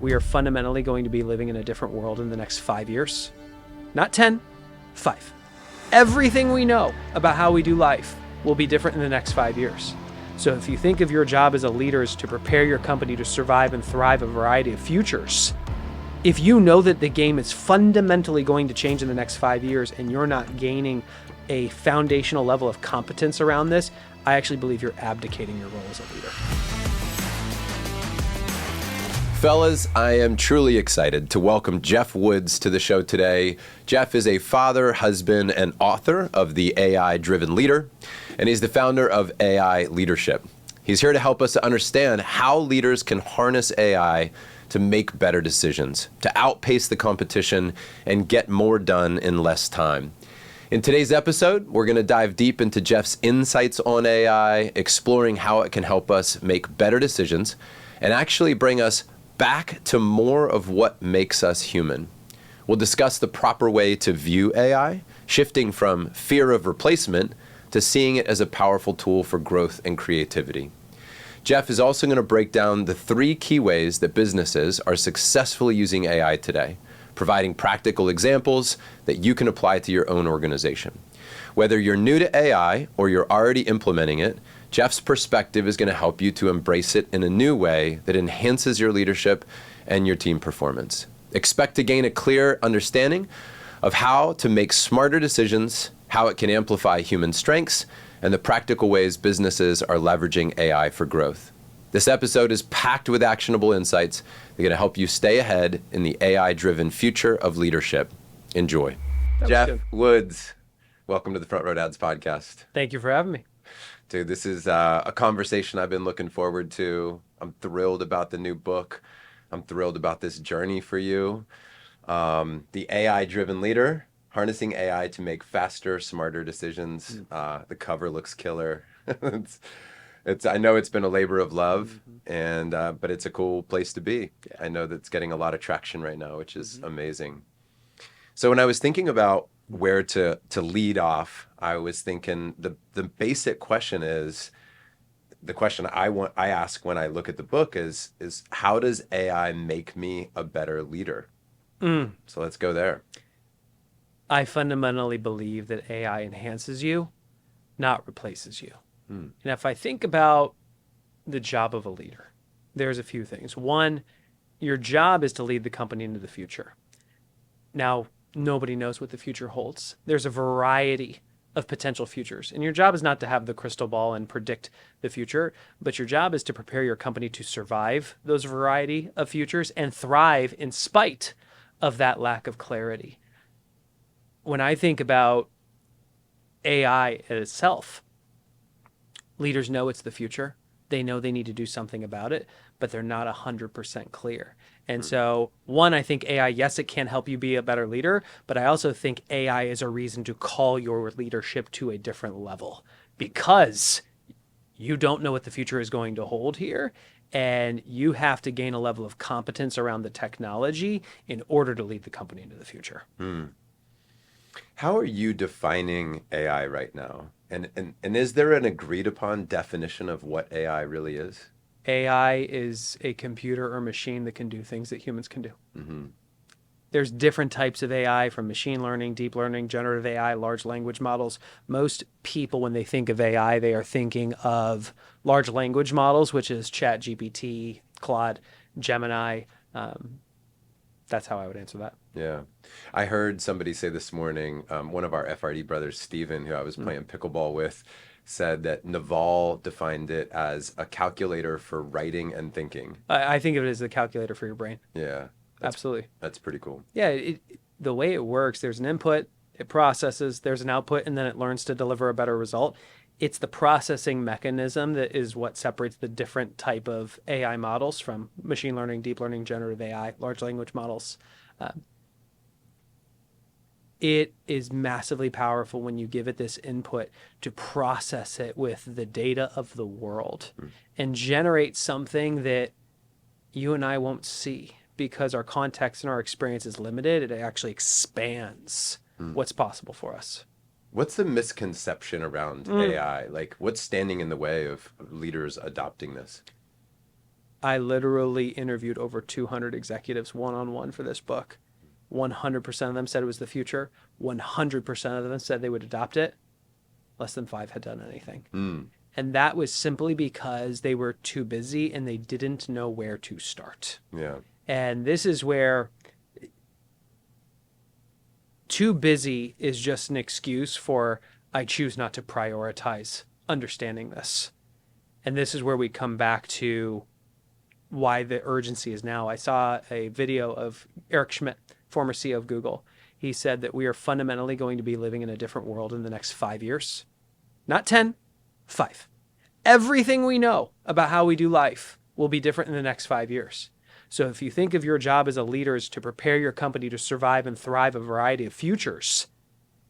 We are fundamentally going to be living in a different world in the next 5 years. Not 10, 5. Everything we know about how we do life will be different in the next 5 years. So if you think of your job as a leader is to prepare your company to survive and thrive a variety of futures, if you know that the game is fundamentally going to change in the next 5 years and you're not gaining a foundational level of competence around this, I actually believe you're abdicating your role as a leader. Fellas, I am truly excited to welcome Geoff Woods to the show today. Geoff is a father, husband, and author of The AI-Driven Leader, and he's the founder of AI Leadership. He's here to help us to understand how leaders can harness AI to make better decisions, to outpace the competition, and get more done in less time. In today's episode, we're going to dive deep into Geoff's insights on AI, exploring how it can help us make better decisions, and actually bring us back to more of what makes us human. We'll discuss the proper way to view AI, shifting from fear of replacement to seeing it as a powerful tool for growth and creativity. Geoff is also going to break down the 3 key ways that businesses are successfully using AI today, providing practical examples that you can apply to your own organization. Whether you're new to AI or you're already implementing it, Geoff's perspective is going to help you to embrace it in a new way that enhances your leadership and your team performance. Expect to gain a clear understanding of how to make smarter decisions, how it can amplify human strengths, and the practical ways businesses are leveraging AI for growth. This episode is packed with actionable insights that are going to help you stay ahead in the AI-driven future of leadership. Enjoy. Geoff Woods, welcome to the Front Row Dads podcast. Thank you for having me. Dude, this is a conversation I've been looking forward to. I'm thrilled about the new book. I'm thrilled about this journey for you. The AI-driven leader, harnessing AI to make faster, smarter decisions. The cover looks killer. I know it's been a labor of love, and but it's a cool place to be. Yeah. I know that's getting a lot of traction right now, which is amazing. So when I was thinking about where to lead off, I was thinking the basic question is, the question I ask when I look at the book is how does AI make me a better leader? So let's go there. I fundamentally believe that AI enhances you, not replaces you. And if I think about the job of a leader, there's a few things. One, your job is to lead the company into the future. Now, nobody knows what the future holds. There's a variety of potential futures. And your job is not to have the crystal ball and predict the future, but your job is to prepare your company to survive those variety of futures and thrive in spite of that lack of clarity. When I think about AI itself, leaders know it's the future. They know they need to do something about it, but they're not 100% clear. And so, one, I think AI, yes, it can help you be a better leader, but I also think AI is a reason to call your leadership to a different level because you don't know what the future is going to hold here, and you have to gain a level of competence around the technology in order to lead the company into the future. How are you defining AI right now? And is there an agreed upon definition of what AI really is? AI is a computer or machine that can do things that humans can do. There's different types of AI, from machine learning, deep learning, generative AI, large language models. Most people, when they think of AI, they are thinking of large language models, which is ChatGPT, Claude, Gemini. That's how I would answer that. Yeah. I heard somebody say this morning, one of our FRD brothers, Steven, who I was playing pickleball with, said that Naval defined it as a calculator for writing and thinking. I think of it as the calculator for your brain. Yeah. Absolutely. That's pretty cool. Yeah. The way it works, there's an input, it processes, there's an output, and then it learns to deliver a better result. It's the processing mechanism that is what separates the different type of AI models from machine learning, deep learning, generative AI, large language models. It is massively powerful when you give it this input to process it with the data of the world and generate something that you and I won't see because our context and our experience is limited. It actually expands what's possible for us. What's the misconception around AI? Like, what's standing in the way of leaders adopting this? I literally interviewed over 200 executives one-on-one for this book. 100% of them said it was the future. 100% of them said they would adopt it. Less than 5 had done anything. And that was simply because they were too busy and they didn't know where to start. Yeah. And this is where too busy is just an excuse for I choose not to prioritize understanding this. And this is where we come back to why the urgency is now. I saw a video of Eric Schmidt, former CEO of Google. He said that we are fundamentally going to be living in a different world in the next 5 years. Not 10, 5. Everything we know about how we do life will be different in the next 5 years. So if you think of your job as a leader is to prepare your company to survive and thrive a variety of futures,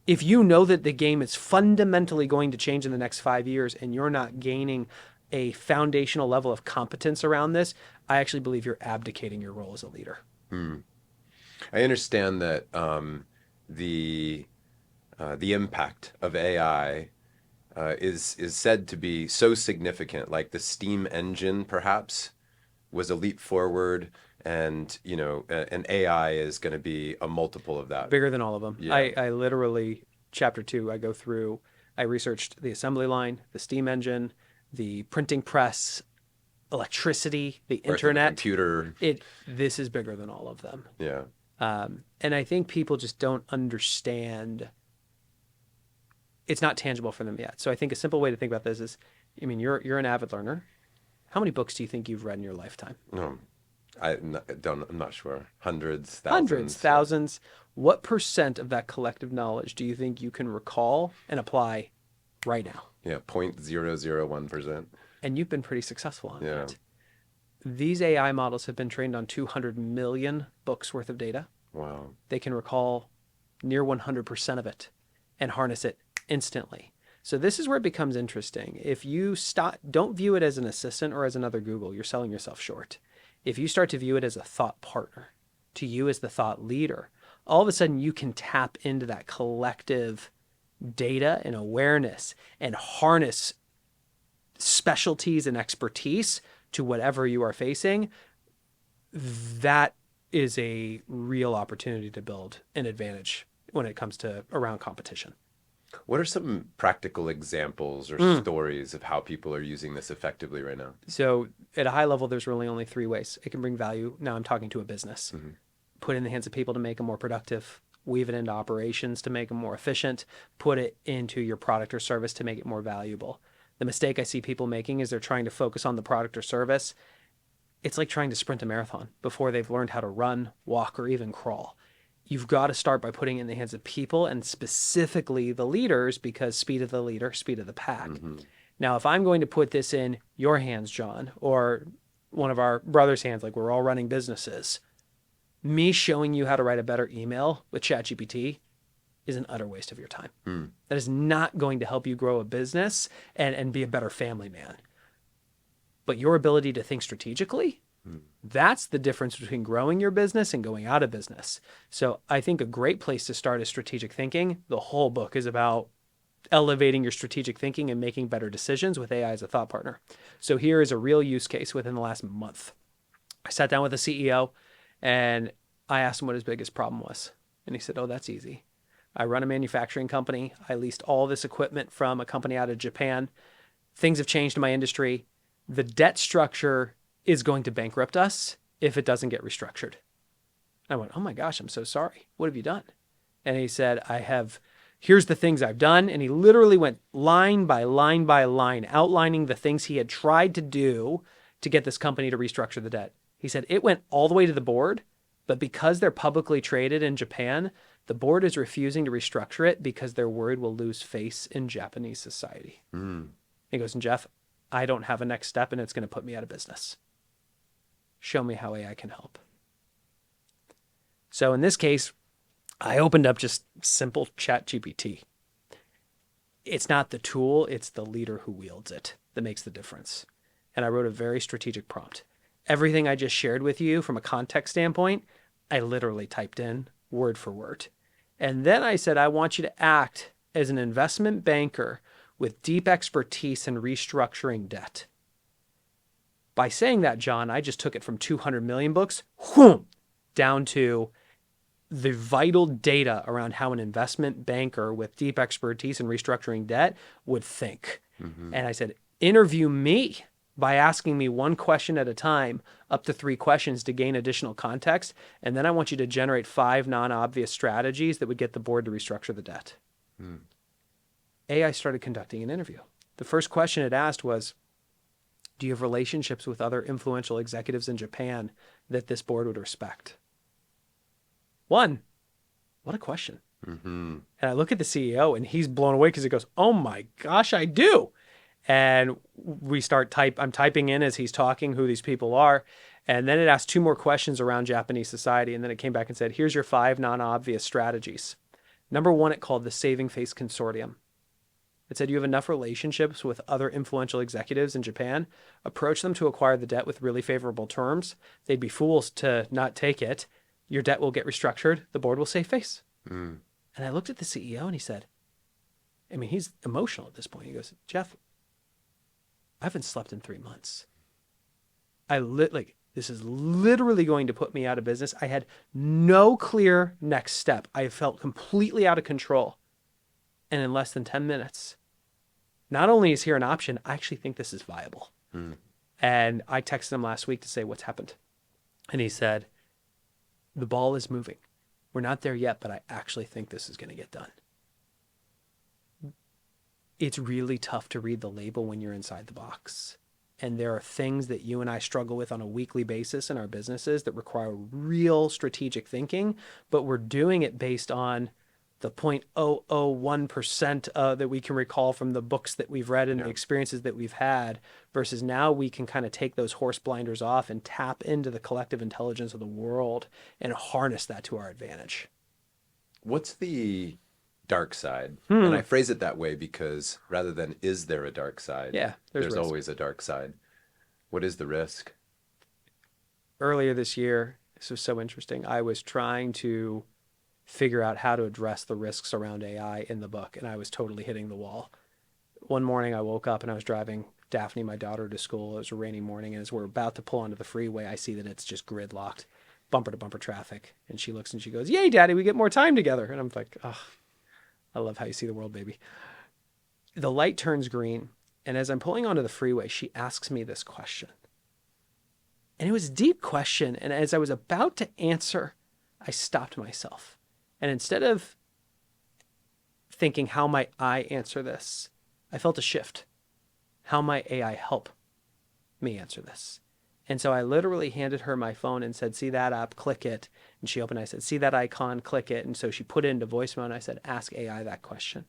if you know that the game is fundamentally going to change in the next 5 years and you're not gaining a foundational level of competence around this, I actually believe you're abdicating your role as a leader. I understand that the impact of AI is said to be so significant, like the steam engine perhaps was a leap forward, and an AI is going to be a multiple of that. Bigger than all of them. Yeah. I literally, chapter 2, I go through, I researched the assembly line, the steam engine, the printing press, electricity, the Birth of the internet. computer. This is bigger than all of them. Yeah. And I think people just don't understand. It's not tangible for them yet. So I think a simple way to think about this is, you're an avid learner. How many books do you think you've read in your lifetime? No, I'm not sure. Hundreds, thousands. Hundreds, thousands. What percent of that collective knowledge do you think you can recall and apply right now? Yeah, 0.001%. And you've been pretty successful on Yeah. that. These AI models have been trained on 200 million books worth of data. Wow. They can recall near 100% of it and harness it instantly. So this is where it becomes interesting. If you don't view it as an assistant or as another Google, you're selling yourself short. If you start to view it as a thought partner, to you as the thought leader, all of a sudden you can tap into that collective data and awareness and harness specialties and expertise to whatever you are facing. That is a real opportunity to build an advantage when it comes to around competition. What are some practical examples or stories of how people are using this effectively right now? So at a high level, there's really only 3 ways it can bring value. Now I'm talking to a business. Put it in the hands of people to make them more productive, weave it into operations to make them more efficient, put it into your product or service to make it more valuable. The mistake I see people making is they're trying to focus on the product or service. It's like trying to sprint a marathon before they've learned how to run, walk, or even crawl. You've got to start by putting it in the hands of people and specifically the leaders, because speed of the leader, speed of the pack. Now, if I'm going to put this in your hands, John, or one of our brothers' hands, like we're all running businesses, me showing you how to write a better email with ChatGPT is an utter waste of your time. That is not going to help you grow a business and be a better family man. But your ability to think strategically, that's the difference between growing your business and going out of business. So I think a great place to start is strategic thinking. The whole book is about elevating your strategic thinking and making better decisions with AI as a thought partner. So here is a real use case within the last month. I sat down with the CEO and I asked him what his biggest problem was. And he said, "Oh, that's easy. I run a manufacturing company. I leased all this equipment from a company out of Japan. Things have changed in my industry. The debt structure is going to bankrupt us if it doesn't get restructured." I went, "Oh my gosh, I'm so sorry. What have you done?" And he said, here's the things I've done. And he literally went line by line by line, outlining the things he had tried to do to get this company to restructure the debt. He said it went all the way to the board, but because they're publicly traded in Japan, the board is refusing to restructure it because they're worried we'll lose face in Japanese society. He goes, "And Geoff, I don't have a next step and it's going to put me out of business. Show me how AI can help." So in this case, I opened up just simple ChatGPT. It's not the tool, it's the leader who wields it that makes the difference. And I wrote a very strategic prompt. Everything I just shared with you from a context standpoint, I literally typed in word for word. And then I said, I want you to act as an investment banker with deep expertise in restructuring debt. By saying that, John, I just took it from 200 million books whoom, down to the vital data around how an investment banker with deep expertise in restructuring debt would think. And I said, interview me by asking me one question at a time, up to 3 questions to gain additional context. And then I want you to generate 5 non-obvious strategies that would get the board to restructure the debt. AI started conducting an interview. The first question it asked was, do you have relationships with other influential executives in Japan that this board would respect? One, what a question. And I look at the CEO and he's blown away because he goes, oh my gosh, I do. And we start I'm typing in as he's talking who these people are. And then it asked 2 more questions around Japanese society. And then it came back and said, here's your 5 non-obvious strategies. Number 1, it called the Saving Face Consortium. It said, you have enough relationships with other influential executives in Japan. Approach them to acquire the debt with really favorable terms. They'd be fools to not take it. Your debt will get restructured. The board will save face. And I looked at the CEO and he said, I mean, he's emotional at this point. He goes, Geoff, I haven't slept in 3 months. This is literally going to put me out of business. I had no clear next step. I felt completely out of control. And in less than 10 minutes, not only is here an option, I actually think this is viable. And I texted him last week to say what's happened. And he said, the ball is moving. We're not there yet, but I actually think this is going to get done. It's really tough to read the label when you're inside the box. And there are things that you and I struggle with on a weekly basis in our businesses that require real strategic thinking, but we're doing it based on the 0.001% that we can recall from the books that we've read and the experiences that we've had, versus now we can kind of take those horse blinders off and tap into the collective intelligence of the world and harness that to our advantage. What's the dark side? And I phrase it that way because rather than is there a dark side, there's risk. always a dark side. What is the risk? Earlier this year, this was so interesting, I was trying to figure out how to address the risks around AI in the book, and I was totally hitting the wall. One morning I woke up and I was driving Daphne, my daughter, to school. It was a rainy morning, and as we're about to pull onto the freeway, I see that it's just gridlocked, bumper to bumper traffic. And she looks and she goes, yay, Daddy, we get more time together. And I'm like, oh, I love how you see the world, baby. The light turns green, and as I'm pulling onto the freeway, she asks me this question. And it was a deep question, and as I was about to answer, I stopped myself. And instead of thinking, how might I answer this, I felt a shift. How might AI help me answer this? And so I literally handed her my phone and said, see that app, click it. And she opened it. I said, see that icon, click it. And so she put it into voice mode. And I said, ask AI that question.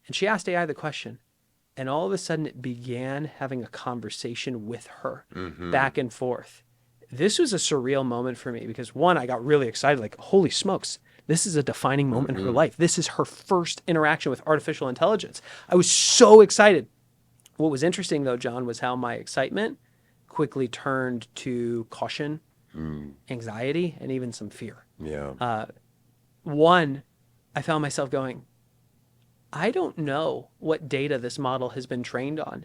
And she asked AI the question. And all of a sudden it began having a conversation with her back and forth. This was a surreal moment for me because, one, I got really excited, like, holy smokes, this is a defining moment in her life. This is her first interaction with artificial intelligence. I was so excited. What was interesting, though, John, was how my excitement quickly turned to caution, anxiety, and even some fear. One, I found myself going, I don't know what data this model has been trained on.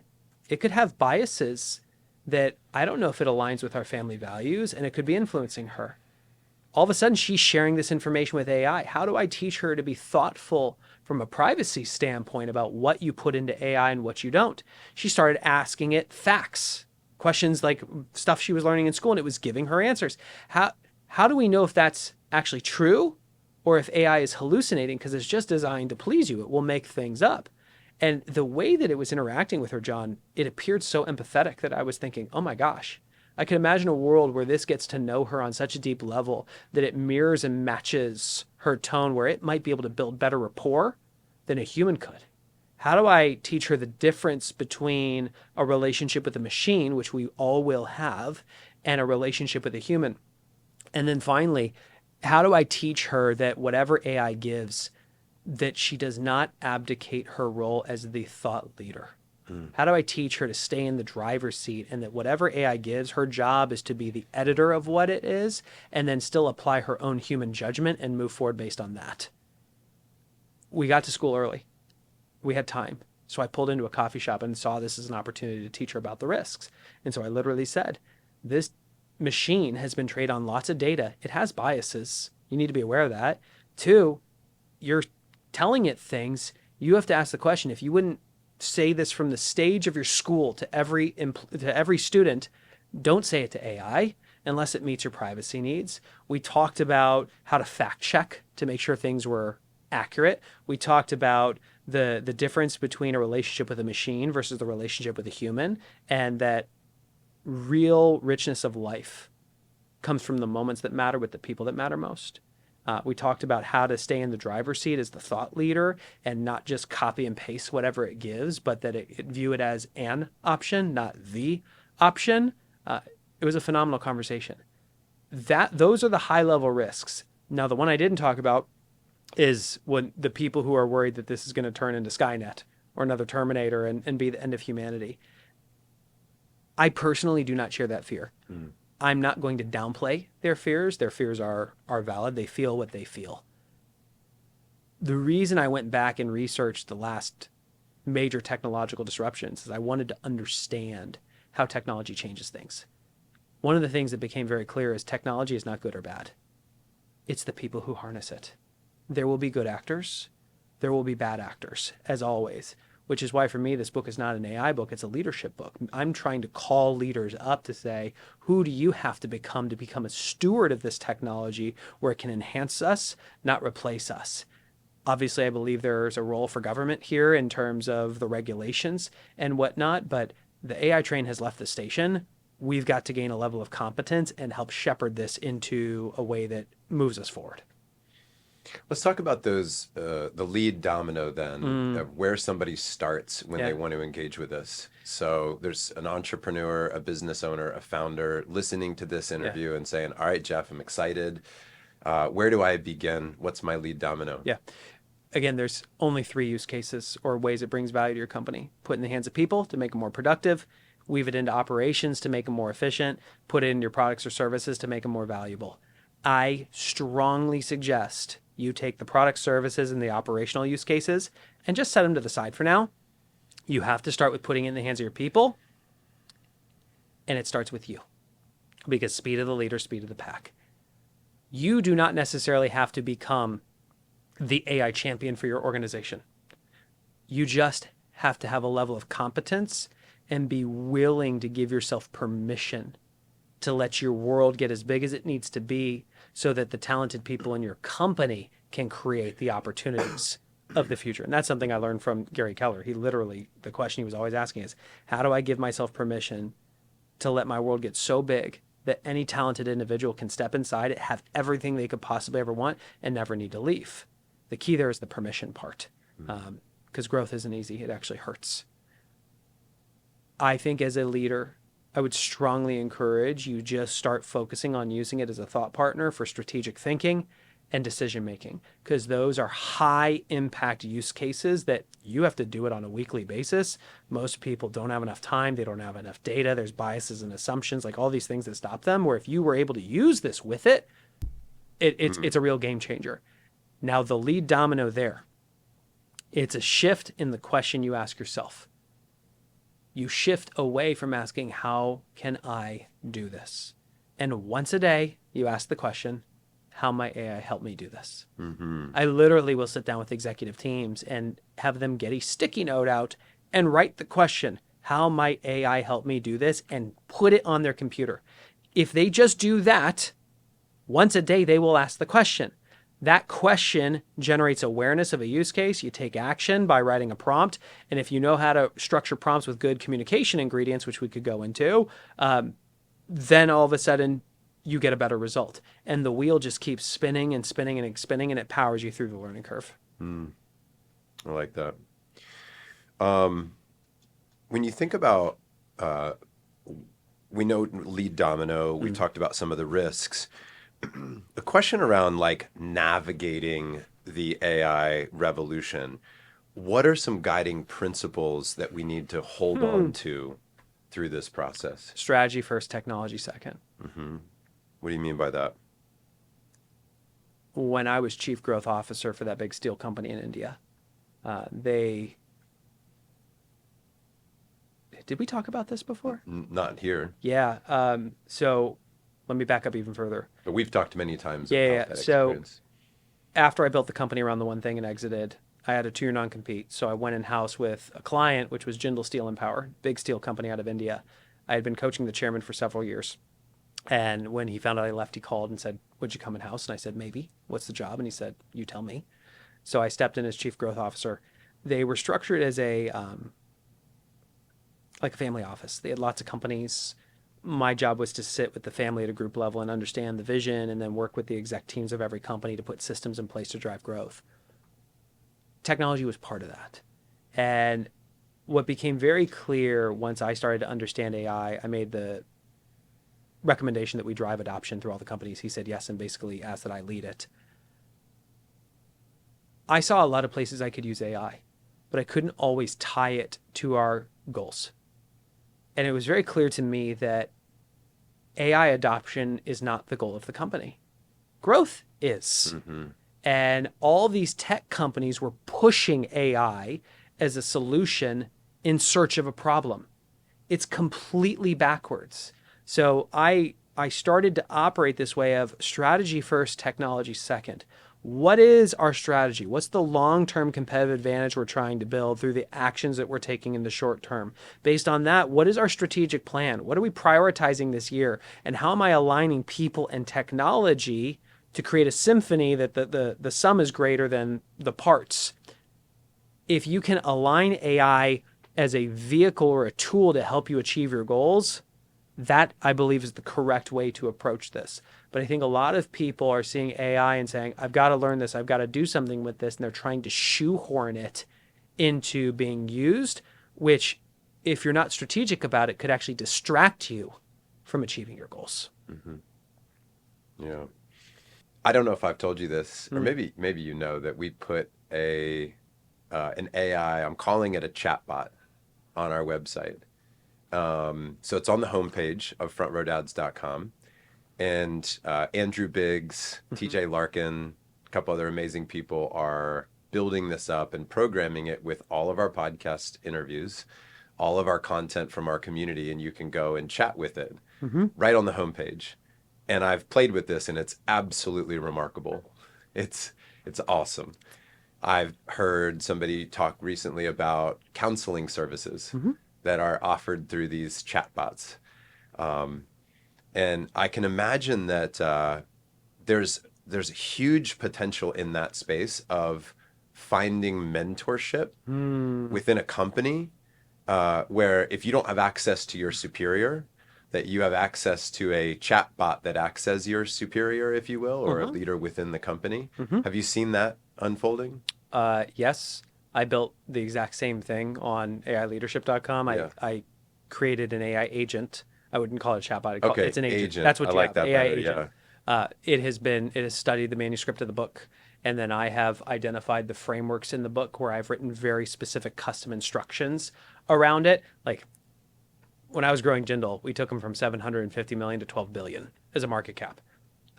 It could have biases that I don't know if it aligns with our family values, and it could be influencing her. All of a sudden, she's sharing this information with AI. How do I teach her to be thoughtful from a privacy standpoint about what you put into AI and what you don't? She started asking it facts, questions like stuff she was learning in school, and it was giving her answers. How do we know if that's actually true or if AI is hallucinating because it's just designed to please you? It will make things up. And the way that it was interacting with her, John, it appeared so empathetic that I was thinking, oh my gosh, I can imagine a world where this gets to know her on such a deep level that it mirrors and matches her tone, where it might be able to build better rapport than a human could. How do I teach her the difference between a relationship with a machine, which we all will have, and a relationship with a human? And then finally, how do I teach her that whatever AI gives, that she does not abdicate her role as the thought leader? How do I teach her to stay in the driver's seat, and that whatever AI gives, her job is to be the editor of what it is and then still apply her own human judgment and move forward based on that? We got to school early. We had time. So I pulled into a coffee shop and saw this as an opportunity to teach her about the risks. And so I literally said, this machine has been trained on lots of data. It has biases. You need to be aware of that. Two, you're telling it things. You have to ask the question, if you wouldn't say this from the stage of your school to every student, don't say it to AI unless it meets your privacy needs. We talked about how to fact check to make sure things were accurate. We talked about the difference between a relationship with a machine versus the relationship with a human, and that real richness of life comes from the moments that matter with the people that matter most. We talked about how to stay in the driver's seat as the thought leader and not just copy and paste whatever it gives, but that it view it as an option, not the option. It was a phenomenal conversation. Those are the high level risks. Now, the one I didn't talk about is when the people who are worried that this is going to turn into Skynet or another Terminator and be the end of humanity. I personally do not share that fear. I'm not going to downplay their fears. Their fears are valid. They feel what they feel. The reason I went back and researched the last major technological disruptions is I wanted to understand how technology changes things. One of the things that became very clear is technology is not good or bad. It's the people who harness it. There will be good actors. There will be bad actors, as always, which is why for me, this book is not an AI book. It's a leadership book. I'm trying to call leaders up to say, who do you have to become a steward of this technology where it can enhance us, not replace us? Obviously, I believe there's a role for government here in terms of the regulations and whatnot, but the AI train has left the station. We've got to gain a level of competence and help shepherd this into a way that moves us forward. Let's talk about those, the lead domino then, of where somebody starts when they want to engage with us. So there's an entrepreneur, a business owner, a founder listening to this interview and saying, all right, Geoff, I'm excited. Where do I begin? What's my lead domino? Yeah. Again, there's only 3 use cases or ways it brings value to your company. Put it in the hands of people to make them more productive, weave it into operations to make them more efficient, put it in your products or services to make them more valuable. I strongly suggest you take the product, services, and the operational use cases and just set them to the side for now. You have to start with putting it in the hands of your people, and it starts with you, because speed of the leader, speed of the pack. You do not necessarily have to become the AI champion for your organization. You just have to have a level of competence and be willing to give yourself permission to let your world get as big as it needs to be so that the talented people in your company can create the opportunities of the future. And that's something I learned from Gary Keller. The question he was always asking is, how do I give myself permission to let my world get so big that any talented individual can step inside it, have everything they could possibly ever want, and never need to leave? The key there is the permission part, because growth isn't easy. It actually hurts. I think as a leader, I would strongly encourage you just start focusing on using it as a thought partner for strategic thinking and decision making, because those are high impact use cases that you have to do it on a weekly basis. Most people don't have enough time. They don't have enough data. There's biases and assumptions, like all these things that stop them, where if you were able to use this with it, it's a real game changer. Now, the lead domino there, it's a shift in the question you ask yourself. You shift away from asking, how can I do this? And once a day, you ask the question, how might AI help me do this? I literally will sit down with executive teams and have them get a sticky note out and write the question, how might AI help me do this? And put it on their computer. If they just do that, once a day, they will ask the question. That question generates awareness of a use case. You take action by writing a prompt. And if you know how to structure prompts with good communication ingredients, which we could go into, then all of a sudden you get a better result. And the wheel just keeps spinning and spinning and spinning, and it powers you through the learning curve. I like that. When you think about, we know lead domino, we've talked about some of the risks. A question around like navigating the AI revolution. What are some guiding principles that we need to hold on to through this process? Strategy first, technology second. What do you mean by that? When I was chief growth officer for that big steel company in India, they Did we talk about this before? Not here, Yeah. So let me back up even further. but we've talked many times Yeah, yeah, yeah. about that So experience. after I built the company around the one thing and exited, I had a 2-year non-compete. So I went in house with a client, which was Jindal Steel and Power, big steel company out of India. I had been coaching the chairman for several years. And when he found out I left, he called and said, "Would you come in house?" And I said, "Maybe. What's the job?" And he said, "You tell me." So I stepped in as chief growth officer. They were structured as a like a family office. They had lots of companies. My job was to sit with the family at a group level and understand the vision, and then work with the exec teams of every company to put systems in place to drive growth. Technology was part of that. And what became very clear once I started to understand AI, I made the recommendation that we drive adoption through all the companies. He said yes and basically asked that I lead it. I saw a lot of places I could use AI, but I couldn't always tie it to our goals. And it was very clear to me that AI adoption is not the goal of the company. Growth is. And all these tech companies were pushing AI as a solution in search of a problem. It's completely backwards. So I started to operate this way of strategy first, technology second. What is our strategy? What's the long-term competitive advantage we're trying to build through the actions that we're taking in the short term? Based on that, what is our strategic plan? What are we prioritizing this year? And how am I aligning people and technology to create a symphony that the sum is greater than the parts? If you can align AI as a vehicle or a tool to help you achieve your goals, that I believe is the correct way to approach this. But I think a lot of people are seeing AI and saying, I've got to learn this, I've got to do something with this, and they're trying to shoehorn it into being used, which, if you're not strategic about it, could actually distract you from achieving your goals. Yeah. I don't know if I've told you this, or maybe you know that we put an AI. I'm calling it a chatbot on our website. So it's on the homepage of frontrowdads.com. And Andrew Biggs, TJ Larkin, a couple other amazing people are building this up and programming it with all of our podcast interviews, all of our content from our community, and you can go and chat with it right on the homepage. And I've played with this, and it's absolutely remarkable. It's awesome. I've heard somebody talk recently about counseling services that are offered through these chatbots. And I can imagine that there's huge potential in that space of finding mentorship within a company, where if you don't have access to your superior, that you have access to a chatbot that acts as your superior, if you will, or a leader within the company. Have you seen that unfolding? Yes, I built the exact same thing on AIleadership.com. Yeah. I created an AI agent. I wouldn't call it a chatbot. Okay, It's an agent. agent. That's what I you like have. that AI better. agent. It has studied the manuscript of the book, and then I have identified the frameworks in the book where I've written very specific custom instructions around it. Like when I was growing Jindal, we took them from 750 million to 12 billion as a market cap.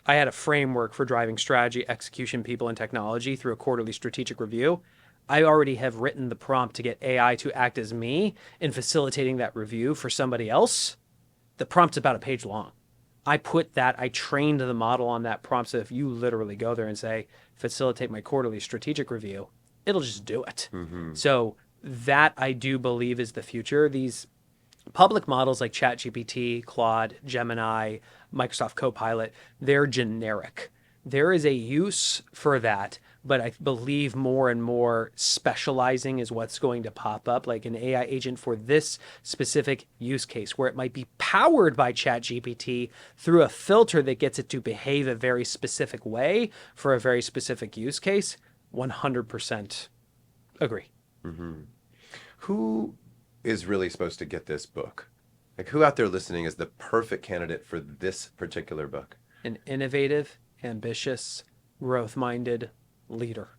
I had a framework for driving strategy, execution, people, and technology through a quarterly strategic review. I already have written the prompt to get AI to act as me in facilitating that review for somebody else. The prompt's about a page long. I trained the model on that prompt. So if you literally go there and say, facilitate my quarterly strategic review, it'll just do it. So that I do believe is the future. These public models like ChatGPT, Claude, Gemini, Microsoft Copilot, they're generic. There is a use for that, but I believe more and more specializing is what's going to pop up, like an AI agent for this specific use case, where it might be powered by ChatGPT through a filter that gets it to behave a very specific way for a very specific use case. 100% agree. Who is really supposed to get this book? Like, who out there listening is the perfect candidate for this particular book? An innovative, ambitious, growth-minded leader.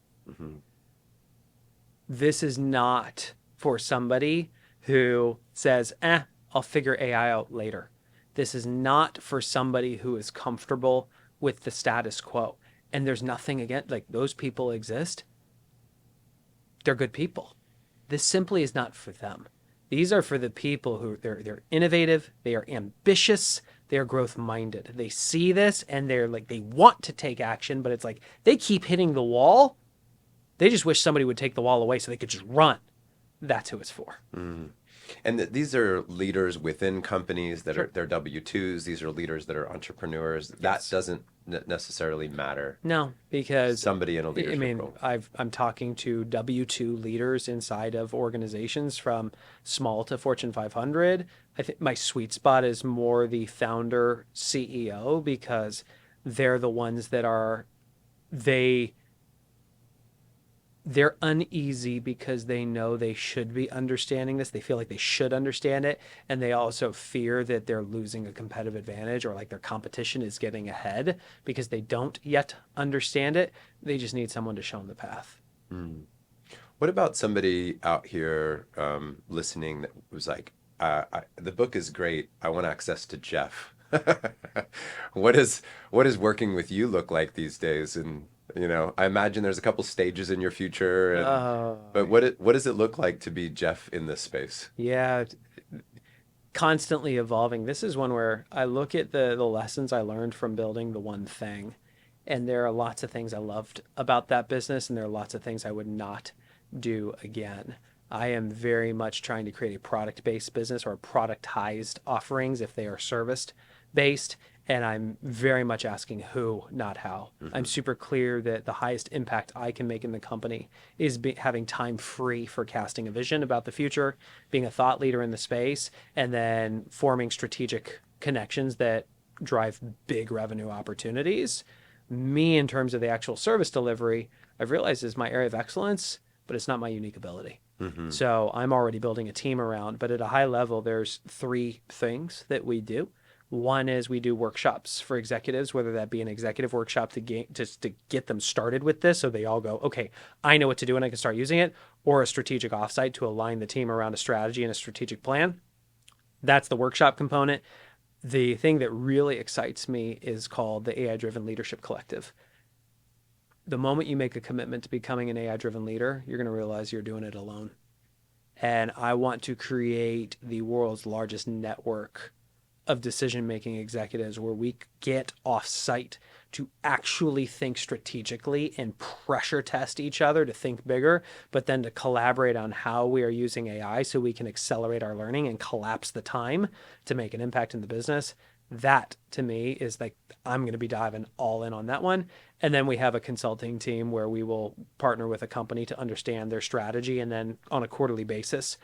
This is not for somebody who says, I'll figure AI out later. This is not for somebody who is comfortable with the status quo. And there's nothing against, like, those people exist. They're good people. This simply is not for them. These are for the people who they're innovative, they are ambitious, they are growth minded. They see this and they're like they want to take action, but it's like they keep hitting the wall. They just wish somebody would take the wall away so they could just run. That's who it's for. And these are leaders within companies that Sure. are they're W-2s. These are leaders that are entrepreneurs. That doesn't necessarily matter. No, because Somebody in a I leadership mean, role. I'm talking to W-2 leaders inside of organizations from small to Fortune 500. I think my sweet spot is more the founder CEO because they're the ones that are they they're uneasy because they know they should be understanding this. They feel like they should understand it. And they also fear that they're losing a competitive advantage or like their competition is getting ahead because they don't yet understand it. They just need someone to show them the path. What about somebody out here listening that was like, the book is great. I want access to Geoff. What is working with you look like these days? And I imagine there's a couple stages in your future. But what does it look like to be Geoff in this space? Yeah, constantly evolving. This is one where I look at the lessons I learned from building the one thing. And there are lots of things I loved about that business, and there are lots of things I would not do again. I am very much trying to create a product-based business or productized offerings if they are service-based. And I'm very much asking who, not how. I'm super clear that the highest impact I can make in the company is having time free for casting a vision about the future, being a thought leader in the space, and then forming strategic connections that drive big revenue opportunities. Me, in terms of the actual service delivery, I've realized is my area of excellence, but it's not my unique ability. So I'm already building a team around, but at a high level, there's three things that we do. One is we do workshops for executives, whether that be an executive workshop just to get them started with this so they all go, okay, I know what to do and I can start using it, or a strategic offsite to align the team around a strategy and a strategic plan. That's the workshop component. The thing that really excites me is called the AI-driven leadership collective. The moment you make a commitment to becoming an AI-driven leader, you're going to realize you're doing it alone. And I want to create the world's largest network of decision-making executives where we get off-site to actually think strategically and pressure test each other to think bigger, but then to collaborate on how we are using AI so we can accelerate our learning and collapse the time to make an impact in the business. That to me is like, I'm going to be diving all in on that one. And then we have a consulting team where we will partner with a company to understand their strategy and then on a quarterly basis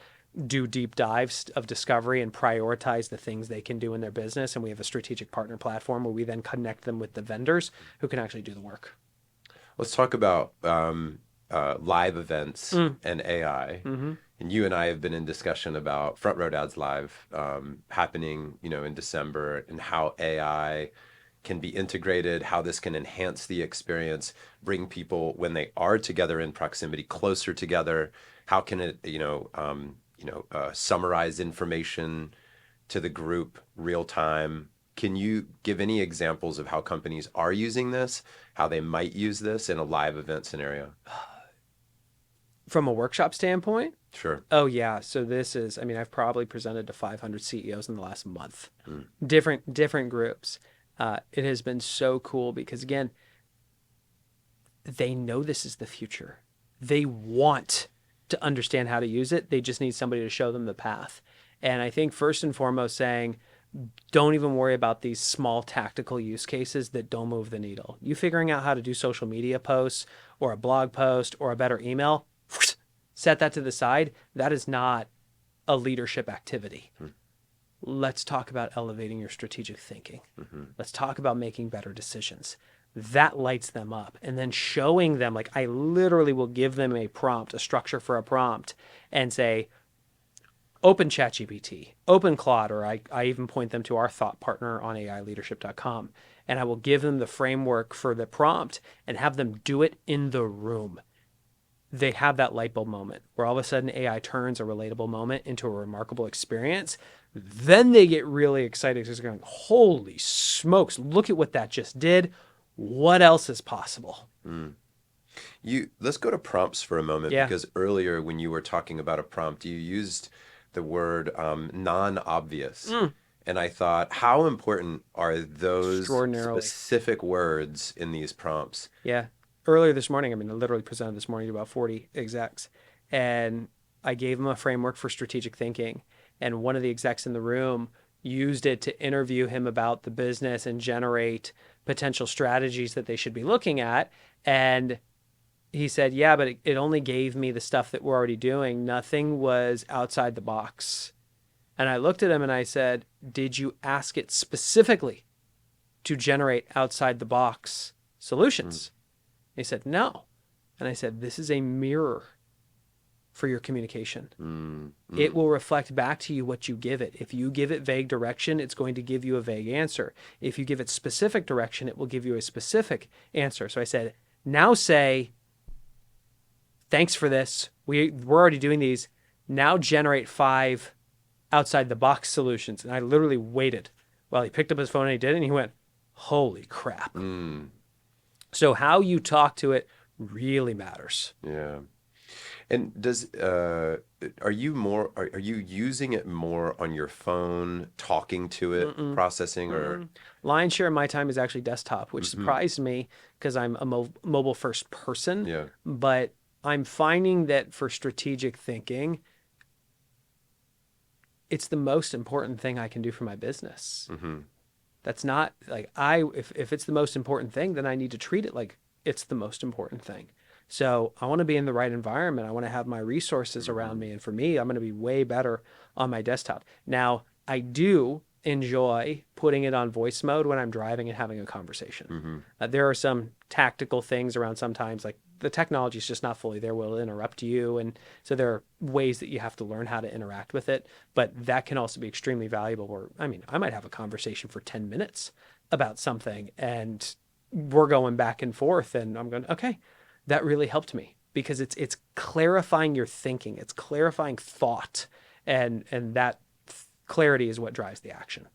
do deep dives of discovery and prioritize the things they can do in their business. And we have a strategic partner platform where we then connect them with the vendors who can actually do the work. Let's talk about live events and AI. And you and I have been in discussion about Front Row Dads Live happening, in December, and how AI can be integrated, how this can enhance the experience, bring people when they are together in proximity closer together. How can it, summarize information to the group real time? Can you give any examples of how companies are using this, how they might use this in a live event scenario? From a workshop standpoint? Sure. Oh yeah. So this is, I've probably presented to 500 CEOs in the last month, different groups. It has been so cool because again, they know this is the future. They want to understand how to use it. They just need somebody to show them the path. And I think first and foremost saying, don't even worry about these small tactical use cases that don't move the needle. You figuring out how to do social media posts or a blog post or a better email, set that to the side. That is not a leadership activity. Let's talk about elevating your strategic thinking. Let's talk about making better decisions. That lights them up. And then showing them, like I literally will give them a prompt, a structure for a prompt, and say, open ChatGPT, open Claude, or I even point them to our thought partner on AIleadership.com. And I will give them the framework for the prompt and have them do it in the room. They have that light bulb moment where all of a sudden AI turns a relatable moment into a remarkable experience. Then they get really excited because they're going, holy smokes, look at what that just did. What else is possible? Let's go to prompts for a moment Yeah. because earlier when you were talking about a prompt, you used the word non-obvious. And I thought, how important are those Extraordinarily. specific words in these prompts? Yeah. Earlier this morning, I literally presented this morning to about 40 execs, and I gave them a framework for strategic thinking. And one of the execs in the room used it to interview him about the business and generate potential strategies that they should be looking at. And he said, yeah, but it only gave me the stuff that we're already doing. Nothing was outside the box. And I looked at him and I said, did you ask it specifically to generate outside the box solutions? He said, no. And I said, this is a mirror for your communication. It will reflect back to you what you give it. If you give it vague direction, it's going to give you a vague answer. If you give it specific direction, it will give you a specific answer. So I said, now say, thanks for this. We're already doing these. Now generate 5 outside the box solutions. And I literally waited while he picked up his phone and he did it. And he went, holy crap. So how you talk to it really matters. Yeah. And are you using it more on your phone, talking to it, processing, or? Lion's share of my time is actually desktop, which surprised me because I'm a mobile first person. Yeah. But I'm finding that for strategic thinking, it's the most important thing I can do for my business. That's not like if it's the most important thing, then I need to treat it like it's the most important thing. So I want to be in the right environment. I want to have my resources around me. And for me, I'm going to be way better on my desktop. Now, I do enjoy putting it on voice mode when I'm driving and having a conversation. There are some tactical things around sometimes, like the technology is just not fully there, will interrupt you. And so there are ways that you have to learn how to interact with it. But that can also be extremely valuable. Where, I might have a conversation for 10 minutes about something and we're going back and forth and I'm going, okay, that really helped me because it's clarifying your thinking. It's clarifying thought. And that clarity is what drives the action.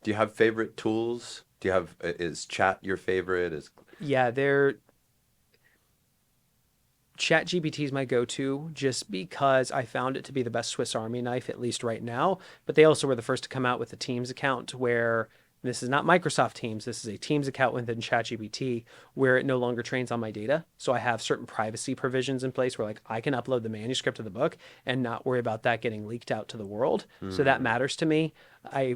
Do you have favorite tools? Is chat your favorite? Yeah, ChatGPT is my go-to just because I found it to be the best Swiss Army knife, at least right now. But they also were the first to come out with a Teams account where this is not Microsoft Teams. This is a Teams account within ChatGPT where it no longer trains on my data. So I have certain privacy provisions in place where like I can upload the manuscript of the book and not worry about that getting leaked out to the world. So that matters to me.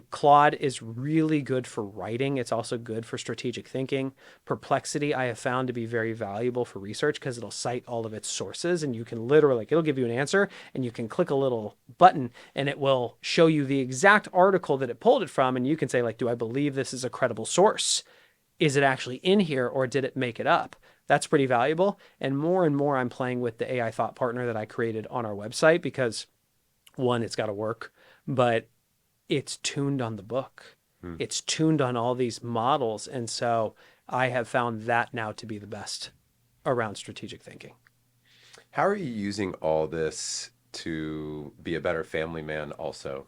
Claude is really good for writing. It's also good for strategic thinking. Perplexity I have found to be very valuable for research because it'll cite all of its sources and you can literally, it'll give you an answer and you can click a little button and it will show you the exact article that it pulled it from. And you can say like, do I believe this is a credible source? Is it actually in here or did it make it up? That's pretty valuable. And more I'm playing with the AI thought partner that I created on our website because one, it's got to work, but it's tuned on the book. It's tuned on all these models. And so I have found that now to be the best around strategic thinking. How are you using all this to be a better family man also?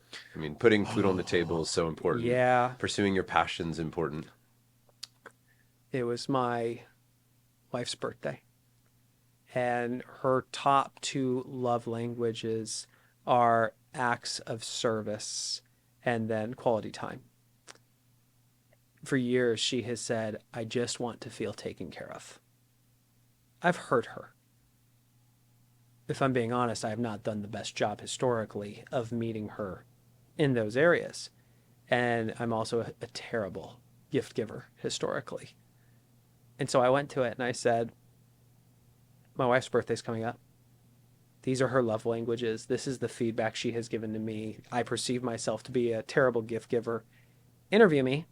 Putting food on the table is so important. Yeah. Pursuing your passion's important. It was my wife's birthday. And her top 2 love languages are acts of service and then quality time. For years, she has said, I just want to feel taken care of. I've heard her. If I'm being honest, I have not done the best job historically of meeting her in those areas. And I'm also a terrible gift giver historically. And so I went to it and I said, my wife's birthday's coming up. These are her love languages. This is the feedback she has given to me. I perceive myself to be a terrible gift giver. Interview me.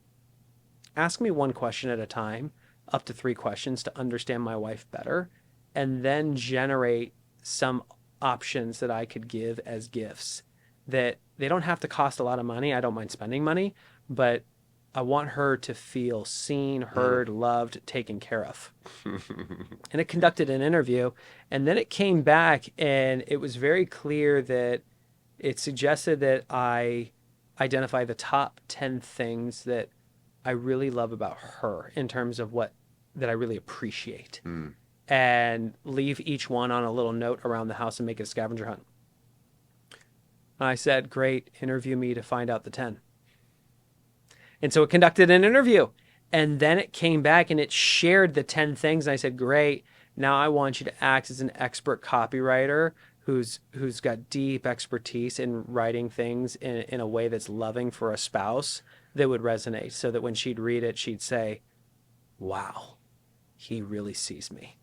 Ask me 1 question at a time, up to 3 questions to understand my wife better, and then generate some options that I could give as gifts that they don't have to cost a lot of money. I don't mind spending money, but I want her to feel seen, heard, loved, taken care of. And it conducted an interview, and then it came back, and it was very clear that it suggested that I identify the top 10 things that I really love about her in terms of what that I really appreciate. And leave each one on a little note around the house and make it a scavenger hunt. And I said, great, interview me to find out the 10. And so it conducted an interview. And then it came back and it shared the 10 things. And I said, great, now I want you to act as an expert copywriter who's got deep expertise in writing things in a way that's loving for a spouse that would resonate, so that when she'd read it, she'd say, wow, he really sees me.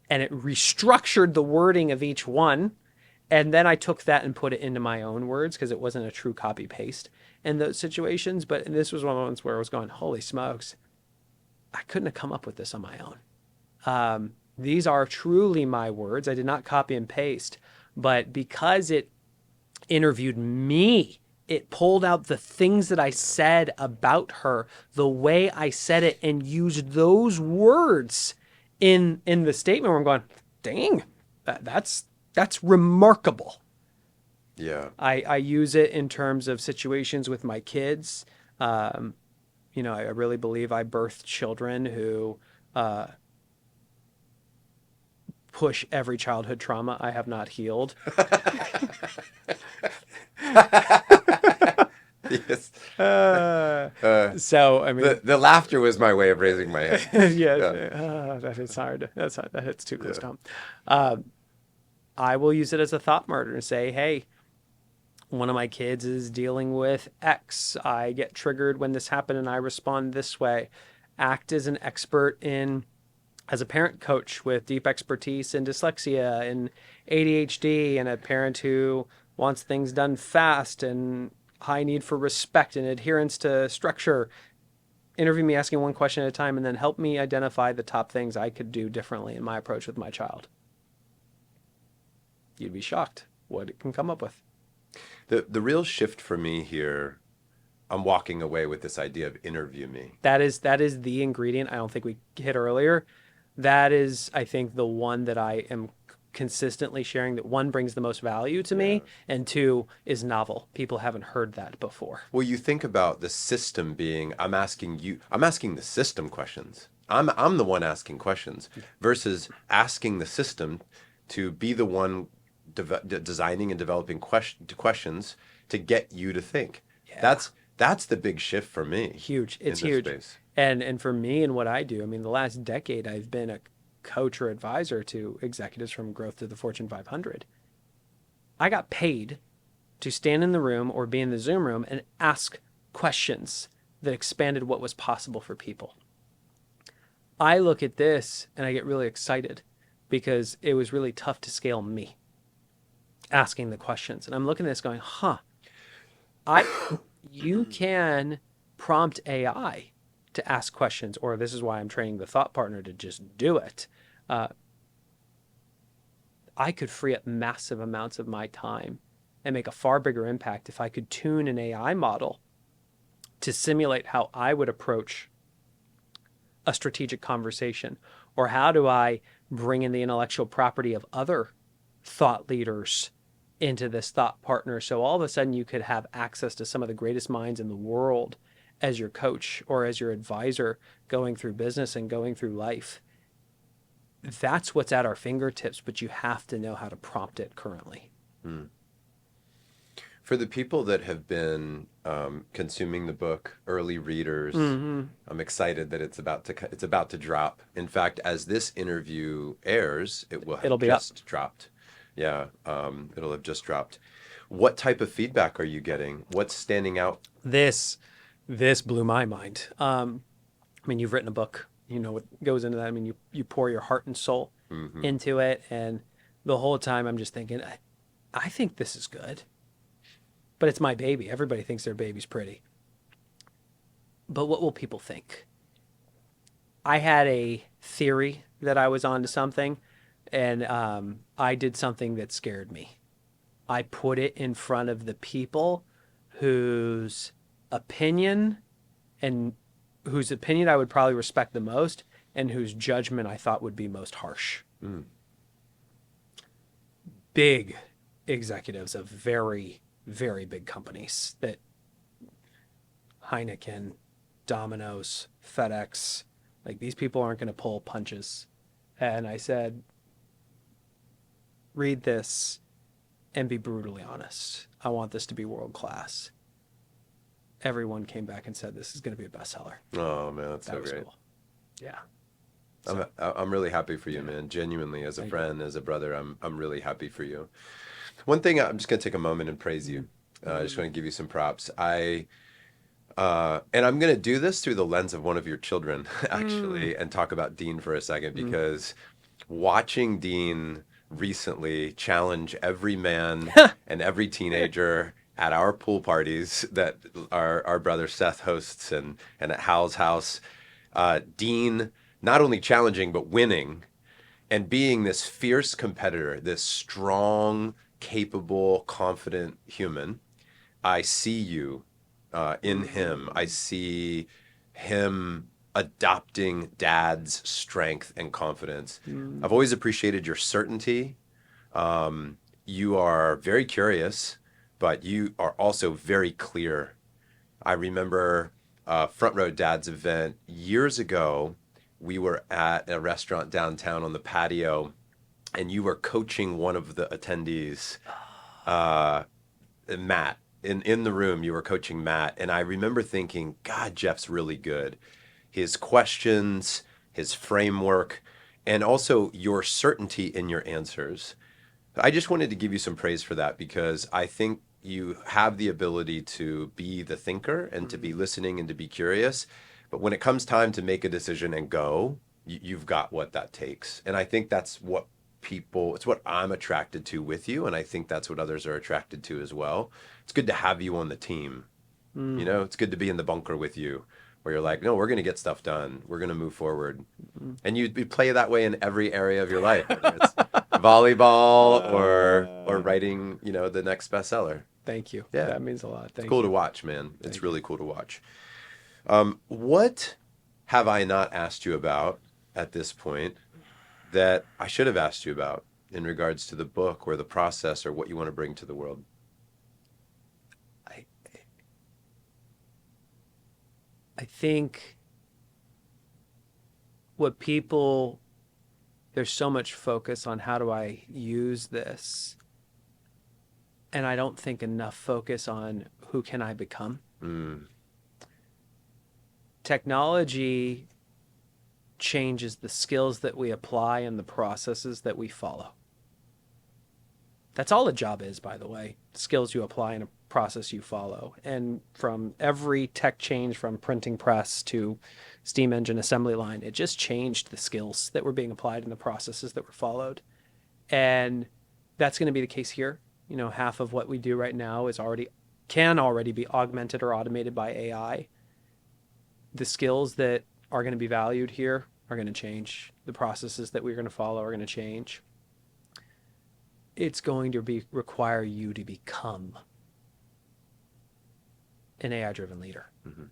And it restructured the wording of each one. And then I took that and put it into my own words, because it wasn't a true copy paste in those situations. But this was one of the ones where I was going, holy smokes, I couldn't have come up with this on my own. These are truly my words. I did not copy and paste, but because it interviewed me, it pulled out the things that I said about her, the way I said it, and used those words in the statement where I'm going, dang, that's remarkable. Yeah. I use it in terms of situations with my kids. I really believe I birthed children who push every childhood trauma I have not healed. Yes. So, I mean, The laughter was my way of raising my head. yeah, Yeah. that hits hard. That hits too close to home. I will use it as a thought marker and say, hey, one of my kids is dealing with X. I get triggered when this happened and I respond this way. Act as an expert as a parent coach with deep expertise in dyslexia and ADHD, and a parent who wants things done fast and high need for respect and adherence to structure. Interview me asking one question at a time, and then help me identify the top things I could do differently in my approach with my child. You'd be shocked what it can come up with. The real shift for me here, I'm walking away with this idea of interview me. That is the ingredient I don't think we hit earlier. That is, I think, the one that I am consistently sharing, that one brings the most value to me, and two is novel. People haven't heard that before. Well, you think about the system being, I'm asking the system questions. I'm the one asking questions versus asking the system to be the one designing and developing questions to get you to think. Yeah. That's the big shift for me. Huge. It's in this huge. space. And for me and what I do, I mean, the last decade, I've been a coach or advisor to executives from growth to the Fortune 500. I got paid to stand in the room or be in the Zoom room and ask questions that expanded what was possible for people. I look at this and I get really excited because it was really tough to scale me asking the questions. And I'm looking at this going, you can prompt AI to ask questions, or this is why I'm training the thought partner to just do it. I could free up massive amounts of my time and make a far bigger impact if I could tune an AI model to simulate how I would approach a strategic conversation, or how do I bring in the intellectual property of other thought leaders into this thought partner. So all of a sudden you could have access to some of the greatest minds in the world as your coach or as your advisor going through business and going through life. That's what's at our fingertips, but you have to know how to prompt it currently. For the people that have been consuming the book, early readers, I'm excited that it's about to drop. In fact, as this interview airs, it'll be just dropped. Yeah, it'll have just dropped. What type of feedback are you getting? What's standing out? This blew my mind. I mean, you've written a book. You know what goes into that. I mean, you pour your heart and soul into it, and the whole time I'm just thinking, I think this is good. But it's my baby. Everybody thinks their baby's pretty. But what will people think? I had a theory that I was onto something, and I did something that scared me. I put it in front of the people whose opinion I would probably respect the most, and whose judgment I thought would be most harsh. Big executives of very, very big companies, that Heineken, Domino's, FedEx, like, these people aren't going to pull punches. And I said, read this and be brutally honest. I want this to be world class. Everyone came back and said this is going to be a bestseller. Oh man, that's That so was great. cool. Yeah. I'm really happy for you, Yeah. man. Genuinely, as a Thank friend, as a brother, I'm really happy for you. One thing, I'm just gonna take a moment and praise you. I just want to give you some props. And I'm gonna do this through the lens of one of your children, Mm. actually, and talk about Dean for a second Mm. because watching Dean recently challenge every man and every teenager at our pool parties that our brother Seth hosts and at Hal's house, Dean not only challenging but winning and being this fierce competitor, this strong, capable, confident human. I see you in him. I Mm. see him adopting dad's strength and confidence. I've Mm. always appreciated your certainty. You are very curious, but you are also very clear. I remember Front Row Dad's event years ago. We were at a restaurant downtown on the patio, and you were coaching one of the attendees, uh, Matt. In the room, you were coaching Matt, and I remember thinking, God, Jeff's really good. His questions, his framework, and also your certainty in your answers. I just wanted to give you some praise for that because I think you have the ability to be the thinker and to be Mm. listening and to be curious. But when it comes time to make a decision and go, you've got what that takes. And I think that's what it's what I'm attracted to with you. And I think that's what others are attracted to as well. It's good to have you on the team. You Mm. know, it's good to be in the bunker with you where you're like, no, we're going to get stuff done. We're going to move forward. Mm. And you play that way in every area of your life, whether it's volleyball or writing, the next bestseller. Thank you. Yeah, That means a lot. it's Thank cool to you. watch, man. It's Thank you. really cool to watch. What have I not asked you about at this point that I should have asked you about in regards to the book or the process or what you want to bring to the world? I I think what people there's so much focus on how do I use this, and I don't think enough focus on who can I become. Mm, Technology changes the skills that we apply and the processes that we follow. That's all a job is, by the way. Skills you apply and a process you follow. And from every tech change from printing press to steam engine assembly line, it just changed the skills that were being applied and the processes that were followed. And that's going to be the case here. Half of what we do right now can already be augmented or automated by AI. The skills that are going to be valued here are going to change. The processes that we're going to follow are going to change. It's going to require you to become an AI-driven leader. mm-hmm.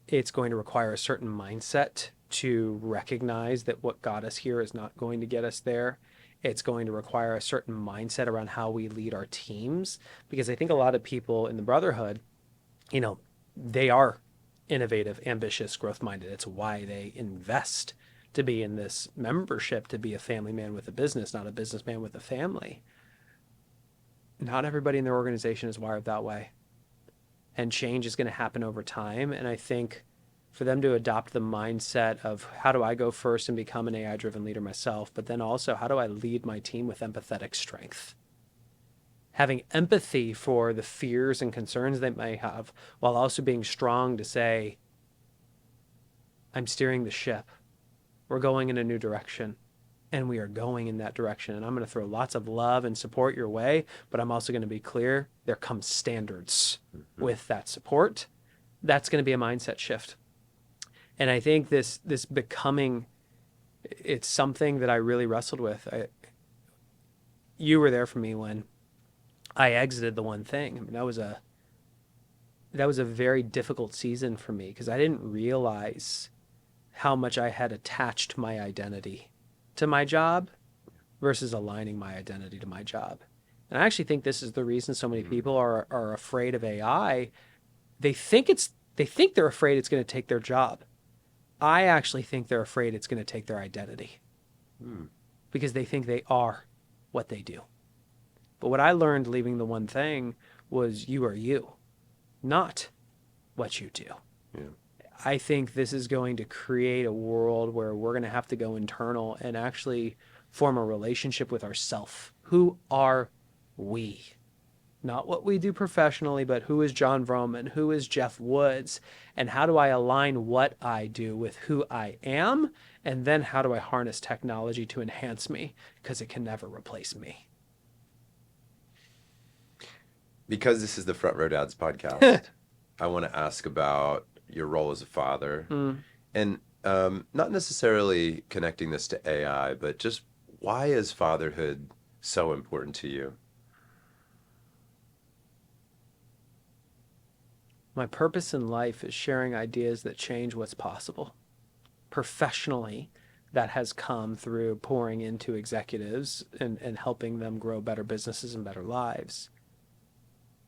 It's going to require a certain mindset to recognize that what got us here is not going to get us there. It's going to require a certain mindset around how we lead our teams, because I think a lot of people in the brotherhood, they are innovative, ambitious, growth-minded. It's why they invest to be in this membership, to be a family man with a business, not a businessman with a family. Not everybody in their organization is wired that way. And change is going to happen over time. And I think for them to adopt the mindset of how do I go first and become an AI-driven leader myself, but then also how do I lead my team with empathetic strength? Having empathy for the fears and concerns they may have, while also being strong to say, I'm steering the ship. We're going in a new direction, and we are going in that direction. And I'm going to throw lots of love and support your way, but I'm also going to be clear there comes standards with that support. That's going to be a mindset shift. And I think this becoming, it's something that I really wrestled with. You were there for me when I exited the one thing. I mean, that was a very difficult season for me because I didn't realize how much I had attached my identity to my job versus aligning my identity to my job. And I actually think this is the reason so many people are afraid of AI. They think they're afraid it's going to take their job. I actually think they're afraid it's going to take their identity Mm. because they think they are what they do. But what I learned leaving the one thing was you are you, not what you do. Yeah. I think this is going to create a world where we're going to have to go internal and actually form a relationship with ourself. Who are we? Not what we do professionally, but who is John Vroman? Who is Geoff Woods? And how do I align what I do with who I am? And then how do I harness technology to enhance me? Because it can never replace me. Because this is the Front Row Dads podcast, I want to ask about your role as a father. And not necessarily connecting this to AI, but just why is fatherhood so important to you? My purpose in life is sharing ideas that change what's possible. Professionally, that has come through pouring into executives and helping them grow better businesses and better lives.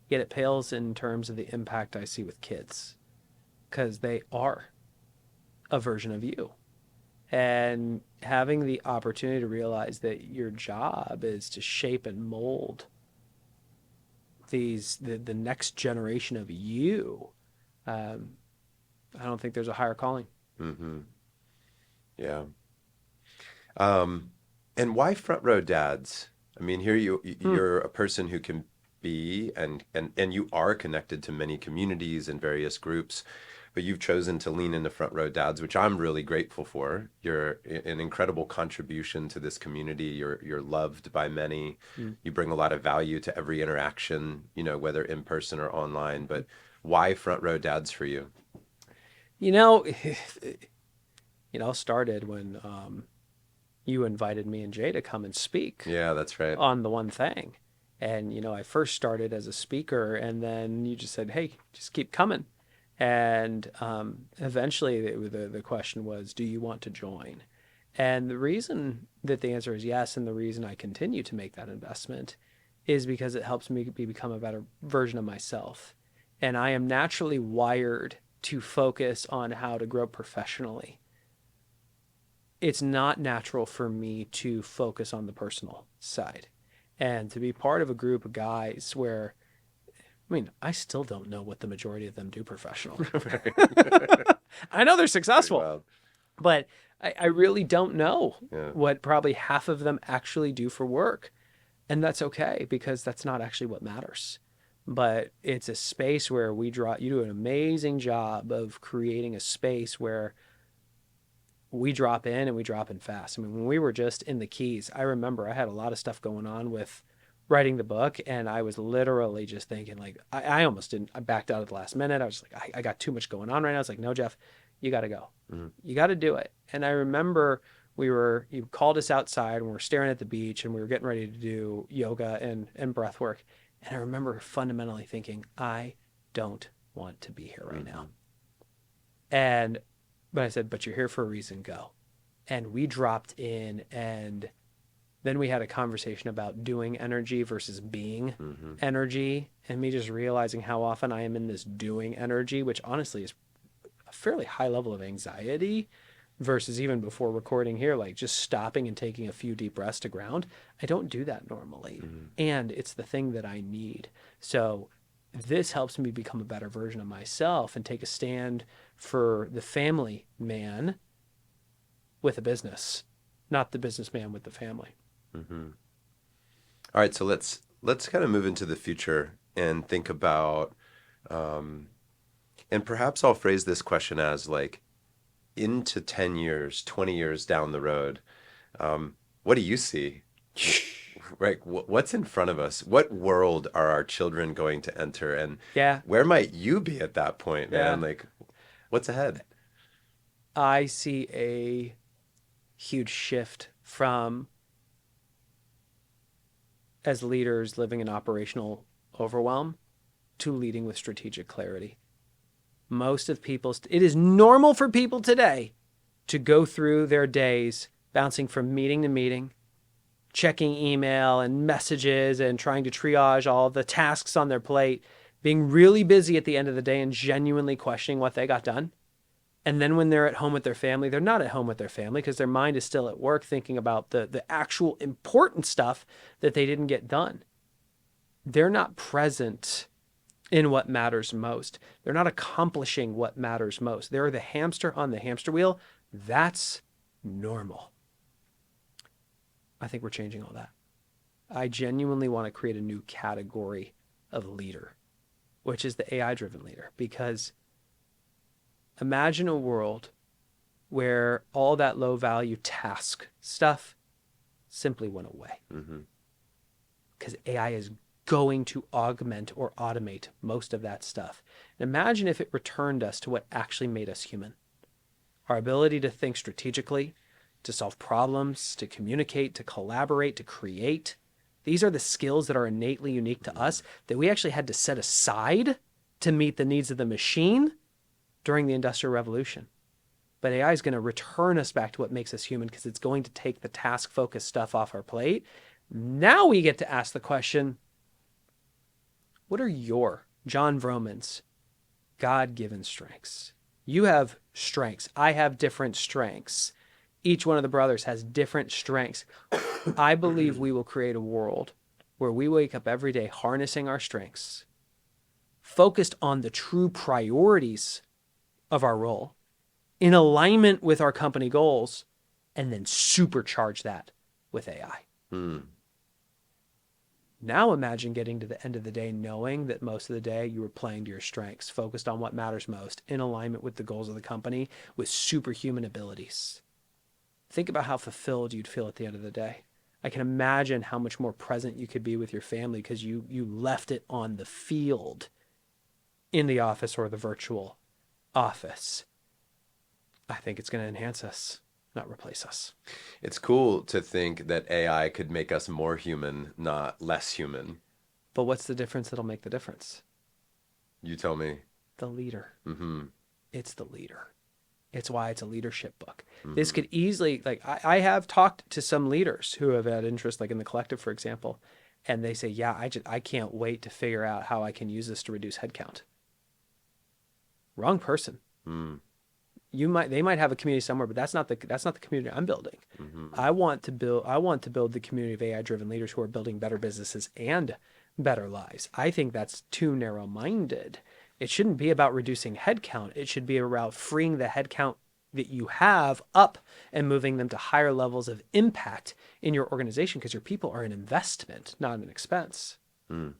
Yet it pales in terms of the impact I see with kids, because they are a version of you. And having the opportunity to realize that your job is to shape and mold the next generation of you, I don't think there's a higher calling. Mm-hmm. Yeah. And why Front Row Dads? I mean, here you're a person who can be and you are connected to many communities and various groups, but you've chosen to lean into Front Row Dads, which I'm really grateful for. You're an incredible contribution to this community. You're loved by many. You bring a lot of value to every interaction, whether in person or online. But why Front Row Dads for you? Started when you invited me and Jay to come and speak. Yeah, that's right. On the one thing. And, I first started as a speaker, and then you just said, hey, just keep coming. And eventually the question was, do you want to join? And the reason that the answer is yes, and the reason I continue to make that investment is because it helps me become a better version of myself. And I am naturally wired to focus on how to grow professionally. It's not natural for me to focus on the personal side. And to be part of a group of guys where, I still don't know what the majority of them do professionally. I know they're successful, but I really don't know what probably half of them actually do for work. And that's okay, because that's not actually what matters. But it's a space where you do an amazing job of creating a space where we drop in and we drop in fast. When we were just in the Keys, I remember I had a lot of stuff going on with writing the book, and I was literally just thinking, I almost didn't. I backed out at the last minute. I was like, I got too much going on right now. I was like, no, Geoff, you got to go. You got to do it. And I remember you called us outside and we were staring at the beach and we were getting ready to do yoga and breath work. And I remember fundamentally thinking, I don't want to be here right now. But I said, but you're here for a reason, go. And we dropped in, and then we had a conversation about doing energy versus being energy, and me just realizing how often I am in this doing energy, which honestly is a fairly high level of anxiety versus even before recording here, just stopping and taking a few deep breaths to ground. I don't do that normally. And it's the thing that I need. So this helps me become a better version of myself and take a stand for the family man with a business, not the businessman with the family. All right, so let's kind of move into the future and think about, and perhaps I'll phrase this question as into 10 years, 20 years down the road, what do you see? Right, what's in front of us? What world are our children going to enter? And where might you be at that point, man? What's ahead? I see a huge shift from, as leaders, living in operational overwhelm to leading with strategic clarity. It is normal for people today to go through their days bouncing from meeting to meeting, checking email and messages and trying to triage all the tasks on their plate, being really busy at the end of the day and genuinely questioning what they got done. And then when they're at home with their family, they're not at home with their family because their mind is still at work thinking about the actual important stuff that they didn't get done. they're not present in what matters most. They're not accomplishing what matters most. They're the hamster on the hamster wheel. That's normal. I think we're changing all that. I genuinely want to create a new category of leader, which is the AI-driven leader. Because imagine a world where all that low-value task stuff simply went away. Because AI is going to augment or automate most of that stuff. And imagine if it returned us to what actually made us human. Our ability to think strategically, to solve problems, to communicate, to collaborate, to create. These are the skills that are innately unique to us that we actually had to set aside to meet the needs of the machine during the Industrial Revolution. But AI is going to return us back to what makes us human because it's going to take the task-focused stuff off our plate. Now we get to ask the question, what are your, John Vroman's, God-given strengths? You have strengths. I have different strengths. Each one of the brothers has different strengths. I believe we will create a world where we wake up every day harnessing our strengths, focused on the true priorities of our role, in alignment with our company goals, and then supercharge that with AI. Now imagine getting to the end of the day knowing that most of the day you were playing to your strengths, focused on what matters most, in alignment with the goals of the company, with superhuman abilities. Think about how fulfilled you'd feel at the end of the day. I can imagine how much more present you could be with your family because you left it on the field in the office or the virtual office. I think it's going to enhance us, not replace us. It's cool to think that AI could make us more human, not less human. But what's the difference that'll make the difference? You tell me. The leader. It's the leader. It's why it's a leadership book. This could easily, like, I have talked to some leaders who have had interest, like in the collective, for example, and they say, yeah, I can't wait to figure out how I can use this to reduce headcount. Wrong person. They might have a community somewhere, but that's not the community I'm building. I want to build the community of AI-driven leaders who are building better businesses and better lives. I think that's too narrow-minded. It shouldn't be about reducing headcount. It should be about freeing the headcount that you have up and moving them to higher levels of impact in your organization, because your people are an investment, not an expense. You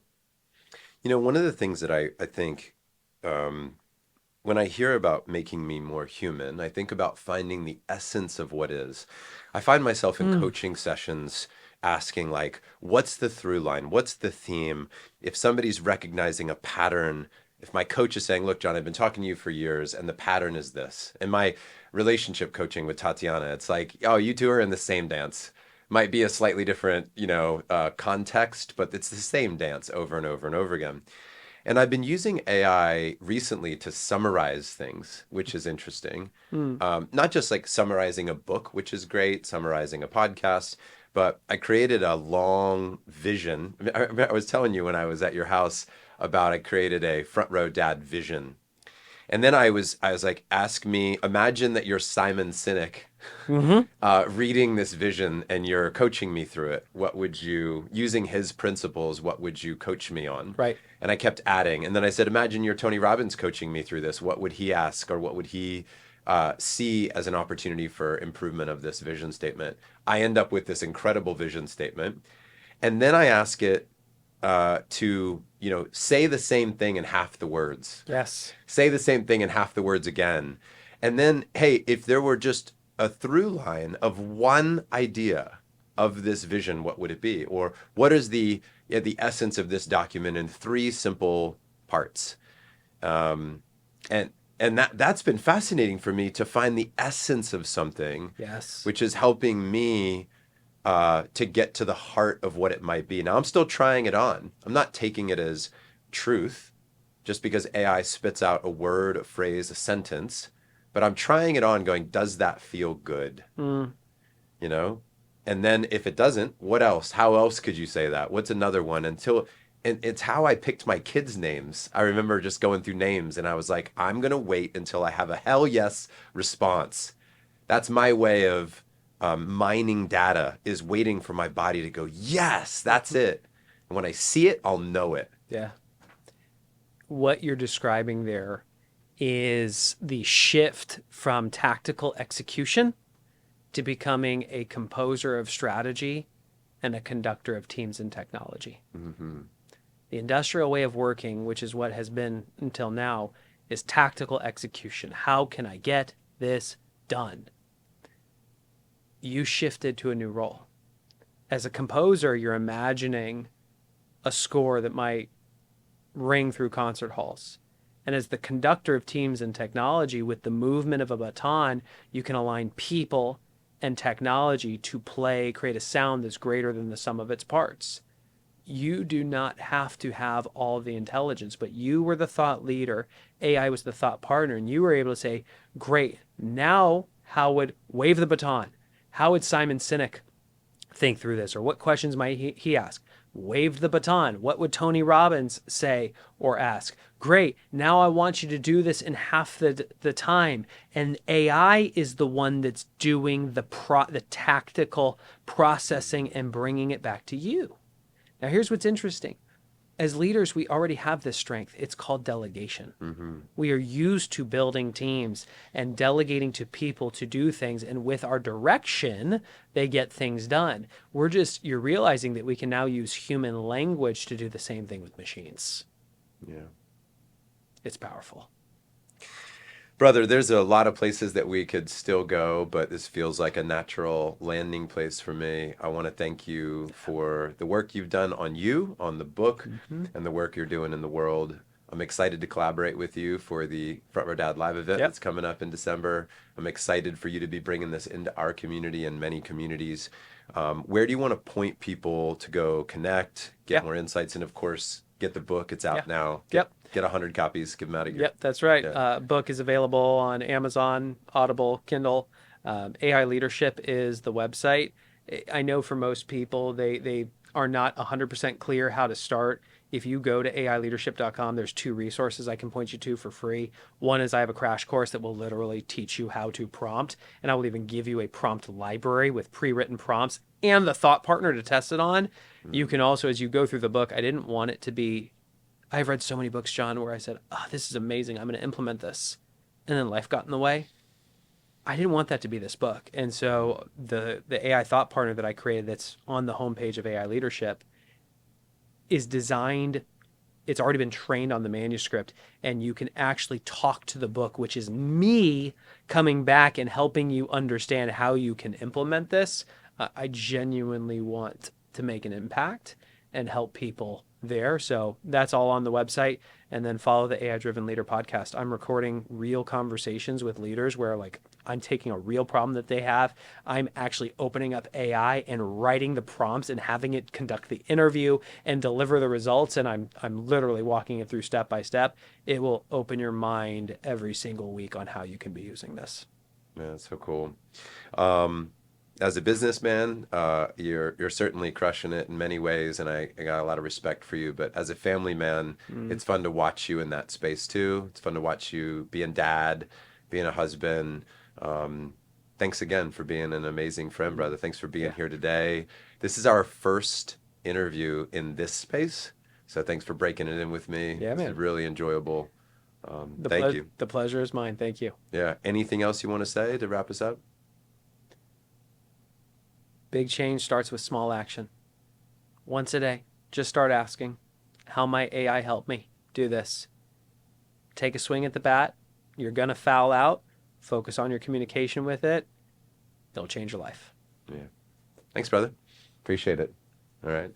know, one of the things that I think when I hear about making me more human, I think about finding the essence of what is. I find myself in coaching sessions asking, like, what's the through line? What's the theme? If somebody's recognizing a pattern, if my coach is saying, look, John, I've been talking to you for years and the pattern is this. In my relationship coaching with Tatiana, it's like, oh, you two are in the same dance. Might be a slightly different, context, but it's the same dance over and over and over again. And I've been using AI recently to summarize things, which is interesting. Not just like summarizing a book, which is great, summarizing a podcast, but I created a long vision. I was telling you when I was at your house about I created a front row dad vision. And then I was like, imagine that you're Simon Sinek reading this vision and you're coaching me through it. What would you, using his principles, what would you coach me on? Right. And I kept adding. And then I said, imagine you're Tony Robbins coaching me through this. What would he ask, or what would he see as an opportunity for improvement of this vision statement? I end up with this incredible vision statement. And then I ask it to, say the same thing in half the words. Yes. Say the same thing in half the words again. And then, hey, if there were just a through line of one idea of this vision, what would it be? Or what is the essence of this document in 3 simple parts? And that's been fascinating for me to find the essence of something. Yes. Which is helping me to get to the heart of what it might be. Now, I'm still trying it on. I'm not taking it as truth just because AI spits out a word, a phrase, a sentence, but I'm trying it on going, does that feel good? And then if it doesn't, what else? How else could you say that? What's another one? And it's how I picked my kids' names. I remember just going through names and I was like, I'm going to wait until I have a hell yes response. That's my way of mining data, is waiting for my body to go, yes, that's it. And when I see it, I'll know it. Yeah. What you're describing there is the shift from tactical execution to becoming a composer of strategy and a conductor of teams and technology. Mm-hmm. The industrial way of working, which is what has been until now, is tactical execution. How can I get this done? You shifted to a new role. As a composer, you're imagining a score that might ring through concert halls. And as the conductor of teams and technology, with the movement of a baton, you can align people and technology to create a sound that's greater than the sum of its parts. You do not have to have all of the intelligence, but you were the thought leader. AI was the thought partner, and you were able to say, great, now how would wave the baton? How would Simon Sinek think through this? Or what questions might he ask? Wave the baton. What would Tony Robbins say or ask? Great. Now I want you to do this in half the time. And AI is the one that's doing the tactical processing and bringing it back to you. Now, here's what's interesting. As leaders, we already have this strength. It's called delegation. Mm-hmm. We are used to building teams and delegating to people to do things. And with our direction, they get things done. You're realizing that we can now use human language to do the same thing with machines. Yeah. It's powerful. Brother, there's a lot of places that we could still go, but this feels like a natural landing place for me. I want to thank you for the work you've done on the book, and the work you're doing in the world. I'm excited to collaborate with you for the Front Row Dad Live event that's coming up in December. I'm excited for you to be bringing this into our community and many communities. Where do you want to point people to go connect, get more insights, and of course, get the book? It's out now. Get 100 copies, give them out of here. Yep, that's right. Book is available on Amazon, Audible, Kindle. AI Leadership is the website. I know for most people, they are not 100% clear how to start. If you go to aileadership.com, there's 2 resources I can point you to for free. One is I have a crash course that will literally teach you how to prompt, and I will even give you a prompt library with pre-written prompts and the thought partner to test it on. You can also, as you go through the book, I didn't want it to be, I've read so many books, John, where I said, this is amazing, I'm going to implement this. And then life got in the way. I didn't want that to be this book. And so the AI thought partner that I created that's on the homepage of AI Leadership is designed, it's already been trained on the manuscript, and you can actually talk to the book, which is me coming back and helping you understand how you can implement this. I genuinely want to make an impact and help people there. So that's all on the website. And then follow the AI Driven Leader podcast. I'm recording real conversations with leaders where I'm taking a real problem that they have. I'm actually opening up AI and writing the prompts and having it conduct the interview and deliver the results. And I'm literally walking it through step by step. It will open your mind every single week on how you can be using this. Yeah, that's so cool. As a businessman, you're certainly crushing it in many ways, and I got a lot of respect for you. But as a family man, it's fun to watch you in that space too. It's fun to watch you being dad, being a husband. Thanks again for being an amazing friend, brother. Thanks for being here today. This is our first interview in this space, so thanks for breaking it in with me. Yeah, man. It's really enjoyable. Thank you. The pleasure is mine. Thank you. Yeah. Anything else you want to say to wrap us up? Big change starts with small action. Once a day, just start asking, how might AI help me do this? Take a swing at the bat. You're going to foul out. Focus on your communication with it. It'll change your life. Yeah. Thanks, brother. Appreciate it. All right.